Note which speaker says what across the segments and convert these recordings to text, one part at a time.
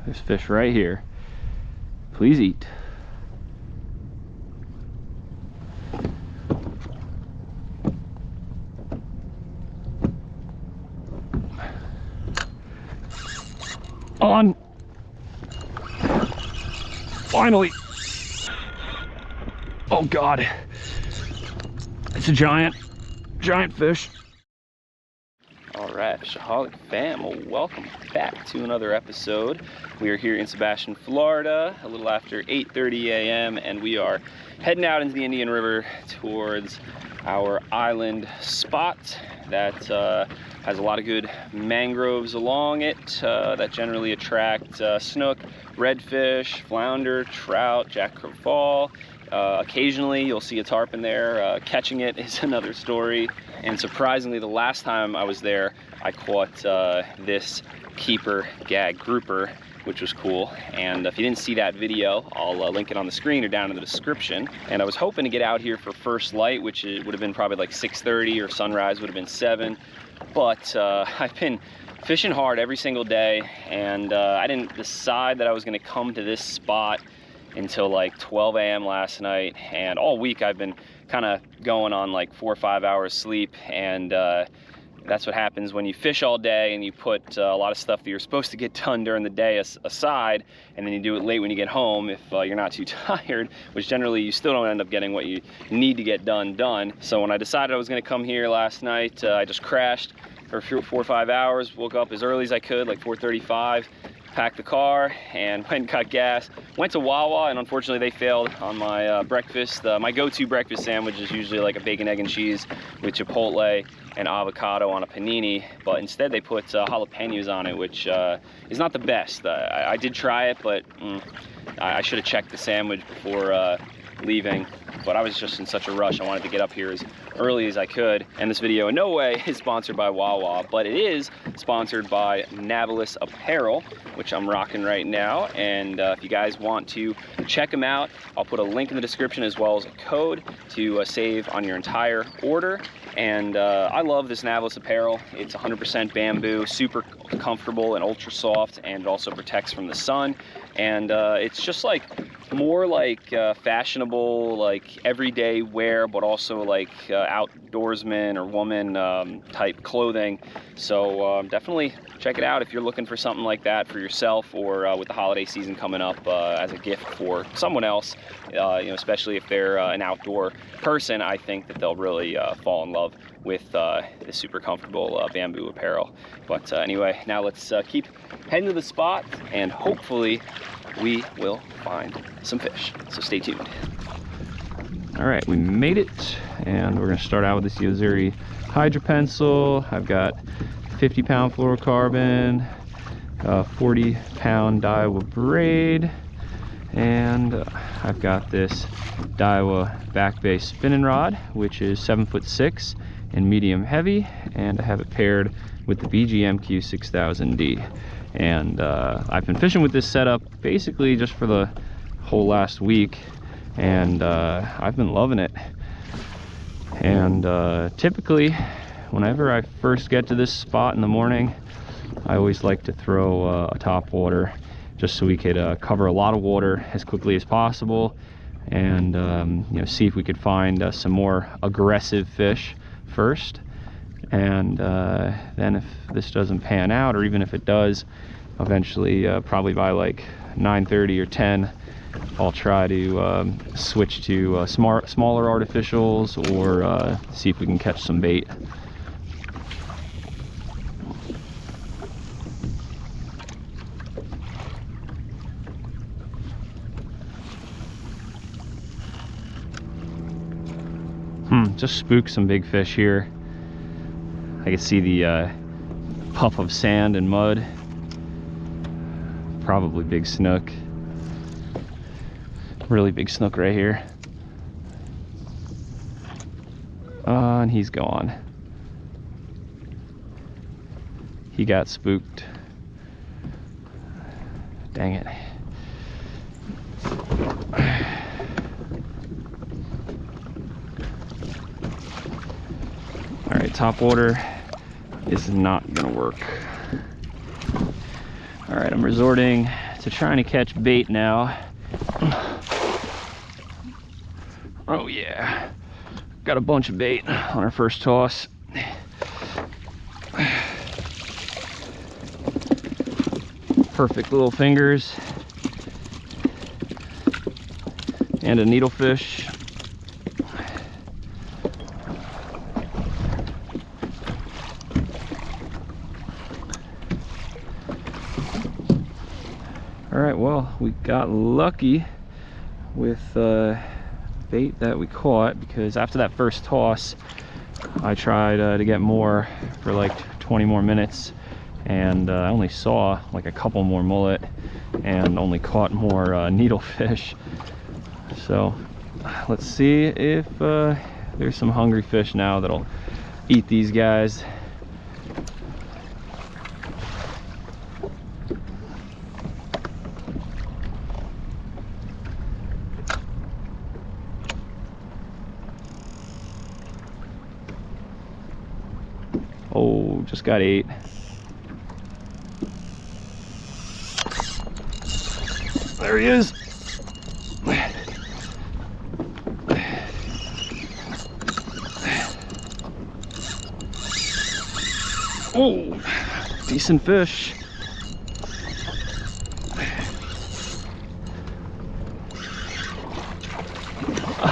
Speaker 1: There's fish right here. Please eat. On. Finally. Oh God. It's a giant fish. All right, Fishaholic fam, well, welcome back to another episode. We are here in Sebastian, Florida, a little after 8:30 a.m. and we are heading out into the Indian River towards our island spot that has a lot of good mangroves along it that generally attract snook, redfish, flounder, trout, jackcrow fall. Occasionally you'll see a tarpon there. Catching it is another story. And surprisingly, the last time I was there, I caught this keeper gag grouper, which was cool. And if you didn't see that video, I'll link it on the screen or down in the description. And I was hoping to get out here for first light, which would have been probably like 6:30, or sunrise would have been 7. But I've been fishing hard every single day, and I didn't decide that I was gonna come to this spot until like 12 a.m. last night, and all week I've been kind of going on like 4 or 5 hours sleep, and that's what happens when you fish all day and you put a lot of stuff that you're supposed to get done during the day aside, and then you do it late when you get home if you're not too tired, which generally you still don't end up getting what you need to get done. So when I decided I was going to come here last night, I just crashed for 4 or 5 hours, woke up as early as I could, like 4:35, packed the car and went and got gas. Went to Wawa, and unfortunately they failed on my breakfast. My go-to breakfast sandwich is usually like a bacon, egg, and cheese with chipotle and avocado on a panini, but instead they put jalapenos on it, which is not the best. I did try it, but I should have checked the sandwich before leaving, but I was just in such a rush. I wanted to get up here as early as I could, and this video in no way is sponsored by Wawa, but it is sponsored by Navilis Apparel, which I'm rocking right now. And if you guys want to check them out, I'll put a link in the description as well as a code to save on your entire order. And I love this Navilis Apparel. It's 100% bamboo, super comfortable and ultra soft, and it also protects from the sun. And it's just like more like fashionable, like everyday wear, but also like outdoorsman or woman type clothing. So definitely check it out if you're looking for something like that for yourself, or with the holiday season coming up as a gift for someone else. You know, especially if they're an outdoor person, I think that they'll really fall in love with this super comfortable bamboo apparel. But anyway, now let's keep heading to the spot, and hopefully we will find some fish. So stay tuned. All right, we made it, and we're gonna start out with this Yozuri Hydro Pencil. I've got 50-pound fluorocarbon, 40-pound Daiwa braid, and I've got this Daiwa Back Bay spinning rod, which is 7'6" and medium heavy, and I have it paired with the BGMQ 6000D. And I've been fishing with this setup basically just for the whole last week, and I've been loving it. And typically whenever I first get to this spot in the morning, I always like to throw a topwater, just so we could cover a lot of water as quickly as possible, and you know, see if we could find some more aggressive fish first. And then if this doesn't pan out, or even if it does, eventually probably by like 9:30 or 10, I'll try to switch to smaller artificials, or see if we can catch some bait. Just spooked some big fish here. I can see the puff of sand and mud. Probably big snook. Really big snook right here. And he's gone. He got spooked. Dang it. All right, topwater is not gonna work. All right, I'm resorting to trying to catch bait now. Oh yeah, got a bunch of bait on our first toss. Perfect little fingers and a needlefish. All right, well, we got lucky with bait that we caught, because after that first toss I tried to get more for like 20 more minutes, and I only saw like a couple more mullet and only caught more needlefish. So let's see if there's some hungry fish now that'll eat these guys. Oh, just got 8. There he is. Oh, decent fish.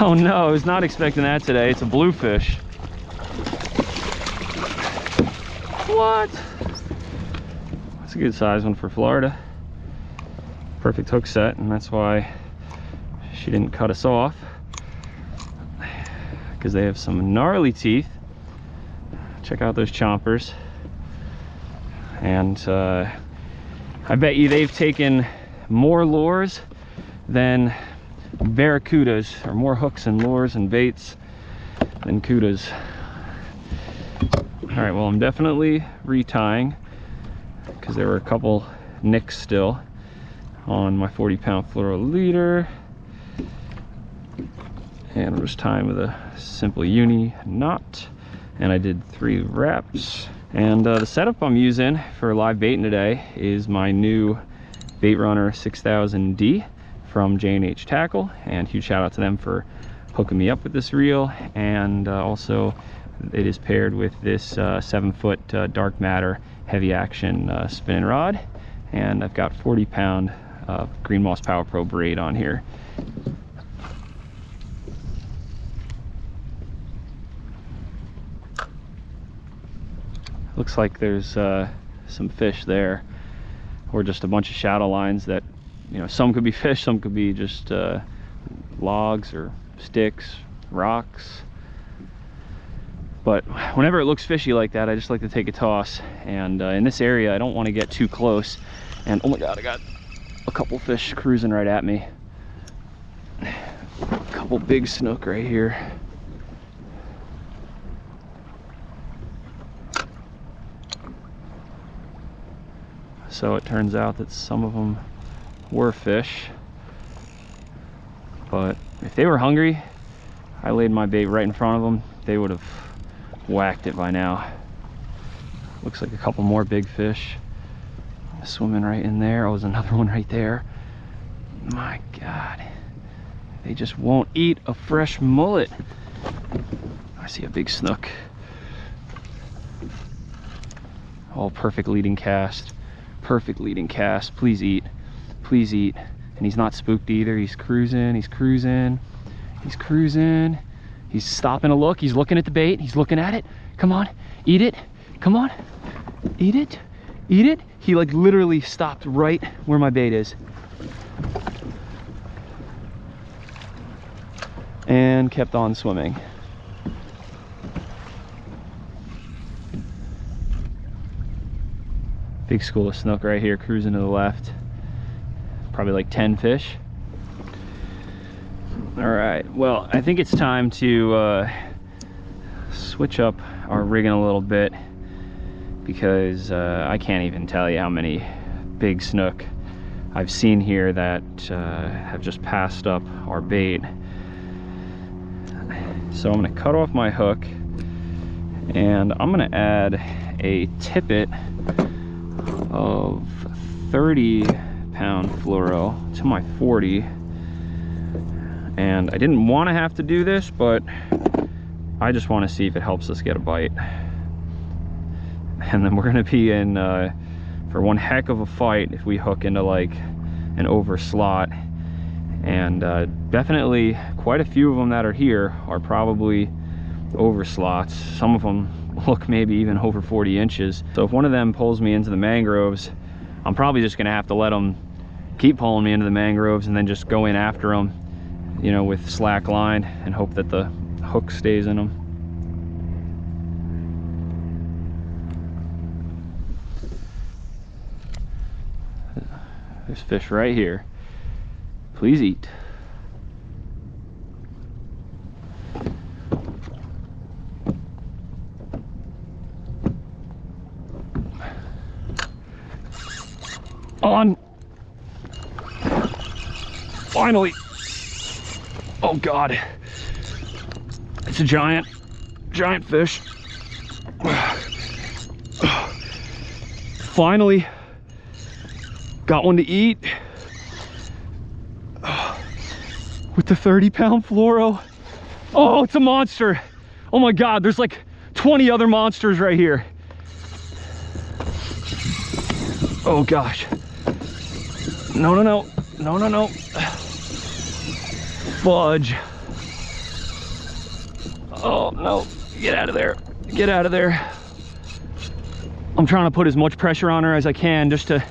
Speaker 1: Oh no, I was not expecting that today. It's a bluefish. What? That's a good size one for Florida. Perfect hook set, and that's why she didn't cut us off, because they have some gnarly teeth. Check out those chompers. And I bet you they've taken more lures than barracudas, or more hooks and lures and baits than cudas. All right, well, I'm definitely retying, because there were a couple nicks still on my 40-pound fluoro leader. And I'm just tying with a simple uni knot, and I did 3 wraps. And the setup I'm using for live baiting today is my new Bait Runner 6000D from J&H Tackle, and huge shout out to them for hooking me up with this reel. And also it is paired with this 7-foot dark matter heavy action spinning rod, and I've got 40-pound Green Moss Power Pro braid on here. Looks like there's some fish there, or just a bunch of shadow lines that, you know, some could be fish, some could be just logs or sticks, rocks. But whenever it looks fishy like that, I just like to take a toss. And in this area, I don't want to get too close. And oh my God, I got a couple fish cruising right at me. A couple big snook right here. So it turns out that some of them were fish, but if they were hungry, I laid my bait right in front of them, they would have whacked it by now. Looks like a couple more big fish swimming right in there. Oh, there's another one right there. My God, they just won't eat a fresh mullet. I see a big snook. Oh, perfect leading cast. Perfect leading cast. Please eat. Please eat. And he's not spooked either. He's cruising. He's cruising. He's cruising. He's stopping to look. He's looking at the bait. He's looking at it. Come on. Eat it. Come on. Eat it. Eat it. He like literally stopped right where my bait is. And kept on swimming. Big school of snook right here, cruising to the left. Probably like 10 fish. All right, well, I think it's time to switch up our rigging a little bit, because I can't even tell you how many big snook I've seen here that have just passed up our bait. So I'm gonna cut off my hook, and I'm gonna add a tippet of 30 pound fluoro to my 40. And I didn't want to have to do this, but I just want to see if it helps us get a bite. And then we're going to be in for one heck of a fight if we hook into like an over slot. And definitely quite a few of them that are here are probably over slots. Some of them look maybe even over 40 inches. So if one of them pulls me into the mangroves, I'm probably just going to have to let them keep pulling me into the mangroves and then just go in after them, you know, with slack line and hope that the hook stays in them. There's fish right here. Please eat. On. Finally. Oh God. It's a giant fish. Finally got one to eat with the 30-pound fluoro. Oh, it's a monster. Oh my God, there's like 20 other monsters right here. Oh gosh. No, no, no, no, no, no. Fudge. Oh no, get out of there. Get out of there. I'm trying to put as much pressure on her as I can just to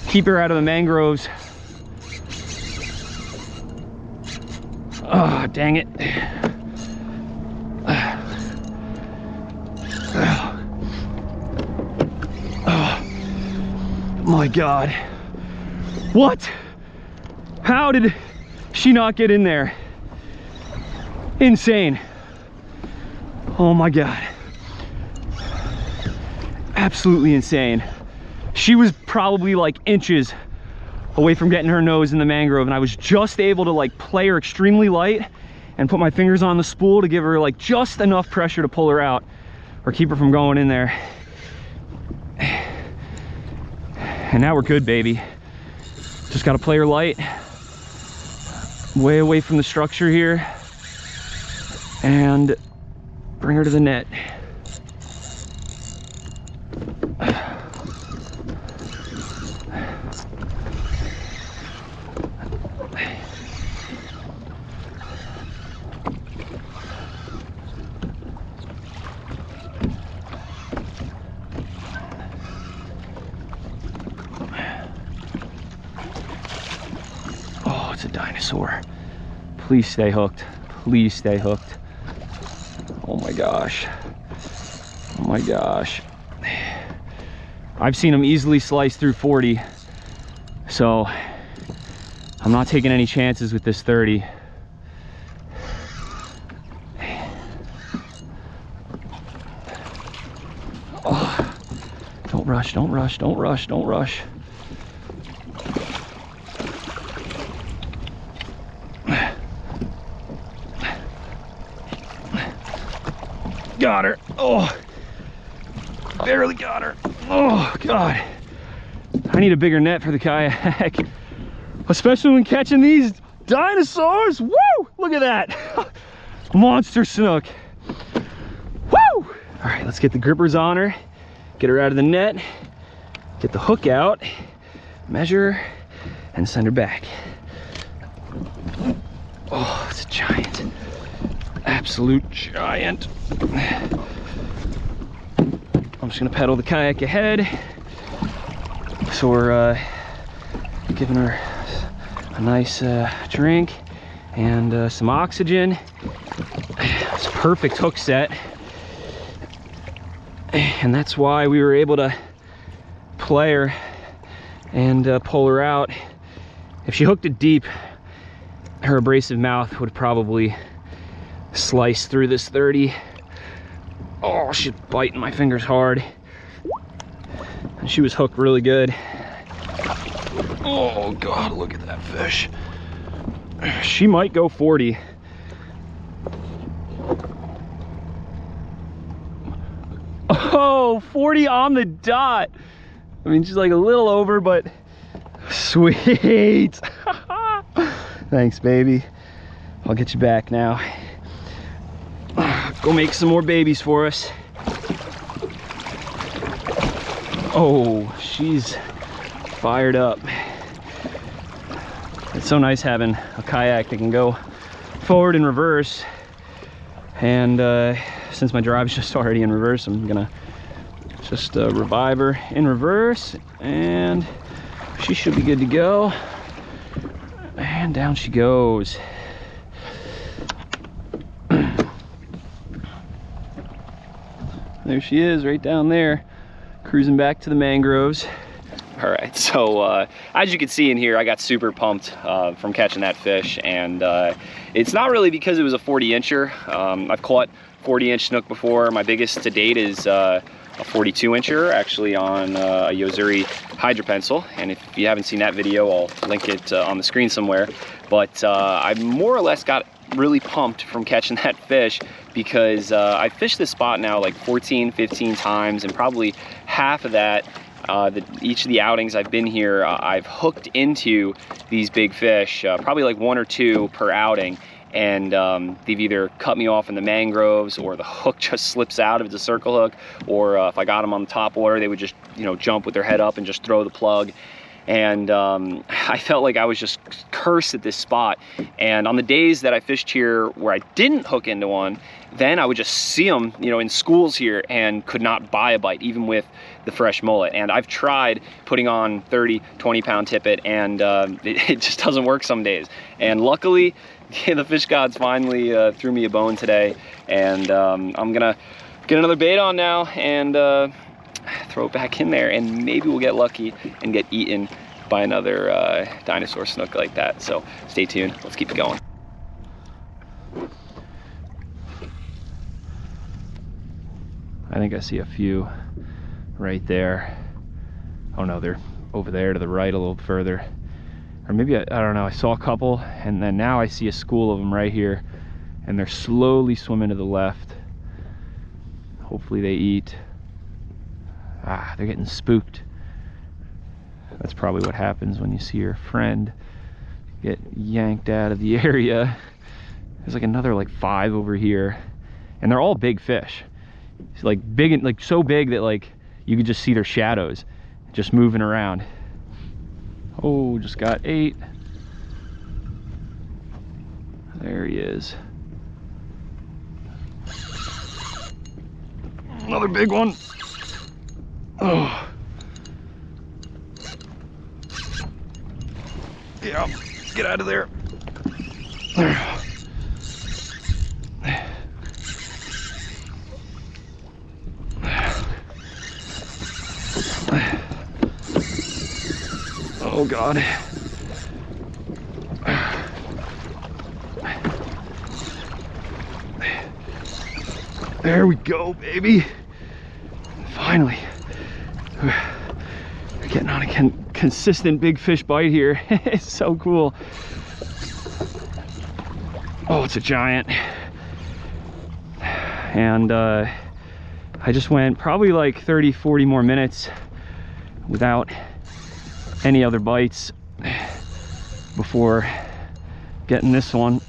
Speaker 1: keep her out of the mangroves. Oh, dang it. Oh my God. What? How did she not get in there? Insane. Oh my God. Absolutely insane. She was probably like inches away from getting her nose in the mangrove, and I was just able to like play her extremely light and put my fingers on the spool to give her like just enough pressure to pull her out or keep her from going in there. And now we're good, baby. Just gotta play her light, way away from the structure here, and bring her to the net. It's a dinosaur. Please stay hooked. Please stay hooked. Oh my gosh. Oh my gosh. I've seen them easily slice through 40, so I'm not taking any chances with this 30. Oh, don't rush, don't rush, don't rush, don't rush. Got her. Oh, barely got her. Oh God, I need a bigger net for the kayak, especially when catching these dinosaurs. Woo, look at that. Monster snook. Woo. All right, let's get the grippers on her, get her out of the net, get the hook out, measure, and send her back. Oh, it's a giant. Absolute giant. I'm just gonna pedal the kayak ahead. So we're giving her a nice drink and some oxygen. It's a perfect hook set. And that's why we were able to play her and pull her out. If she hooked it deep, her abrasive mouth would probably slice through this 30. Oh, she's biting my fingers hard. And she was hooked really good. Oh God, look at that fish. She might go 40. Oh, 40 on the dot. I mean, she's like a little over, but Sweet. Thanks, baby. I'll get you back now. Go make some more babies for us. Oh, she's fired up. It's so nice having a kayak that can go forward and reverse. And since my drive's just already in reverse, I'm gonna just revive her in reverse, and she should be good to go. And down she goes. There she is, right down there, cruising back to the mangroves. All right, so as you can see in here, I got super pumped from catching that fish, and it's not really because it was a 40-incher. I've caught 40-inch snook before. My biggest to date is a 42-incher, actually on a Yozuri hydro pencil, and if you haven't seen that video, I'll link it on the screen somewhere. But I more or less got really pumped from catching that fish because I fished this spot now like 14, 15 times, and probably half of that, each of the outings I've been here, I've hooked into these big fish, probably like 1 or 2 per outing. And they've either cut me off in the mangroves, or the hook just slips out if it's a circle hook, or if I got them on the top water, they would just, you know, jump with their head up and just throw the plug. And I felt like I was just cursed at this spot. And on the days that I fished here where I didn't hook into one, then I would just see them, you know, in schools here, and could not buy a bite, even with the fresh mullet. And I've tried putting on 30, 20-pound tippet, and it just doesn't work some days. And luckily, the fish gods finally threw me a bone today, and I'm gonna get another bait on now and throw it back in there, and maybe we'll get lucky and get eaten by another dinosaur snook like that. So stay tuned, let's keep it going. I think I see a few right there. Oh no, they're over there to the right a little further. Or maybe, I don't know, I saw a couple, and then now I see a school of them right here, and they're slowly swimming to the left. Hopefully they eat. Ah, they're getting spooked. That's probably what happens when you see your friend get yanked out of the area. There's like another like 5 over here, and they're all big fish. It's like big, and like so big that like you could just see their shadows just moving around. Oh, just got 8. There he is. Another big one. Oh. Yeah, get out of there. Oh God. There we go, baby. Finally. We're getting on a consistent big fish bite here. It's so cool. Oh, it's a giant. And I just went probably like 30, 40 more minutes without any other bites before getting this one.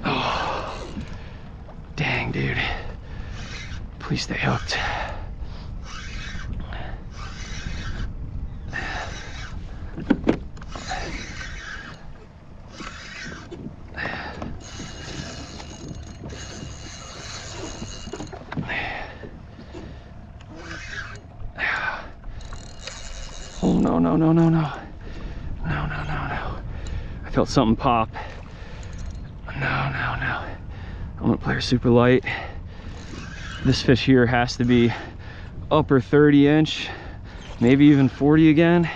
Speaker 1: Oh, dang, dude. Please stay hooked. Oh, no, no, no, no, no. No, no, no, no. I felt something pop. No, no, no. I'm gonna play her super light. This fish here has to be upper 30-inch, maybe even 40 again.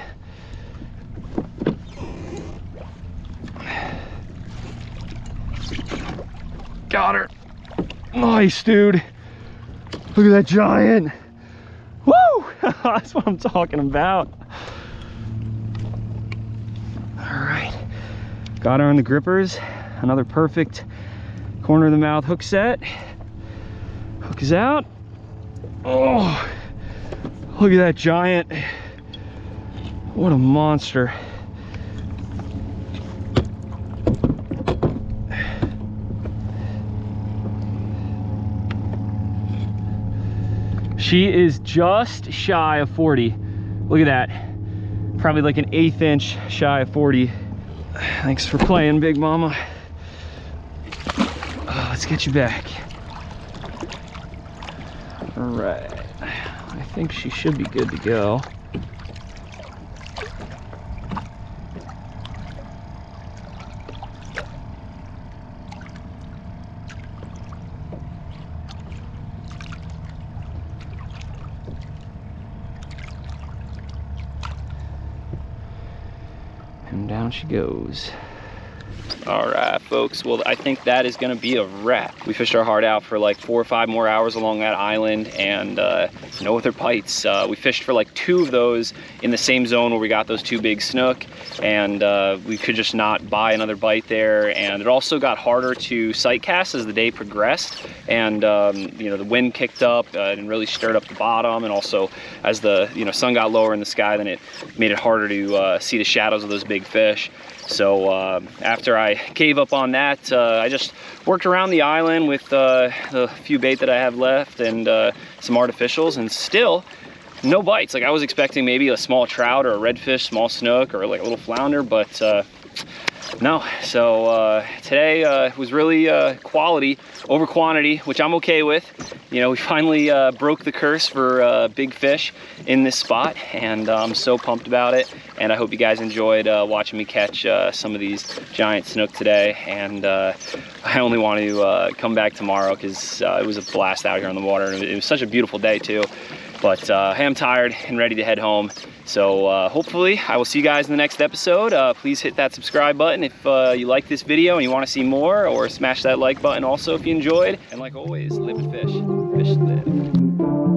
Speaker 1: Got her. Nice, dude. Look at that giant. Woo! That's what I'm talking about. All right, got her on the grippers. Another perfect corner of the mouth hook set. Hook is out. Oh, Look at that giant. What a monster. She is just shy of 40. Look at that. Probably like an 1/8 inch shy of 40. Thanks for playing, Big Mama. Oh, let's get you back. All right. I think she should be good to go. And down she goes. All right, folks. Well, I think that is going to be a wrap. We fished our heart out for like 4 or 5 more hours along that island, and no other bites. We fished for like 2 of those in the same zone where we got those 2 big snook, and we could just not buy another bite there. And it also got harder to sight cast as the day progressed, and you know, the wind kicked up and really stirred up the bottom, and also as the sun got lower in the sky, then it made it harder to see the shadows of those big fish. So after I gave up on that, I just worked around the island with the few bait that I have left and some artificials, and still no bites. Like, I was expecting maybe a small trout or a redfish, small snook, or like a little flounder, but no. So today was really quality over quantity, which I'm okay with. You know, we finally broke the curse for big fish in this spot, and I'm so pumped about it. And I hope you guys enjoyed watching me catch some of these giant snook today. And I only want to come back tomorrow because it was a blast out here on the water. And it was such a beautiful day too. But I am tired and ready to head home. So hopefully I will see you guys in the next episode. Please hit that subscribe button if you like this video and you want to see more, or smash that like button also if you enjoyed. And like always, live to fish, fish to live.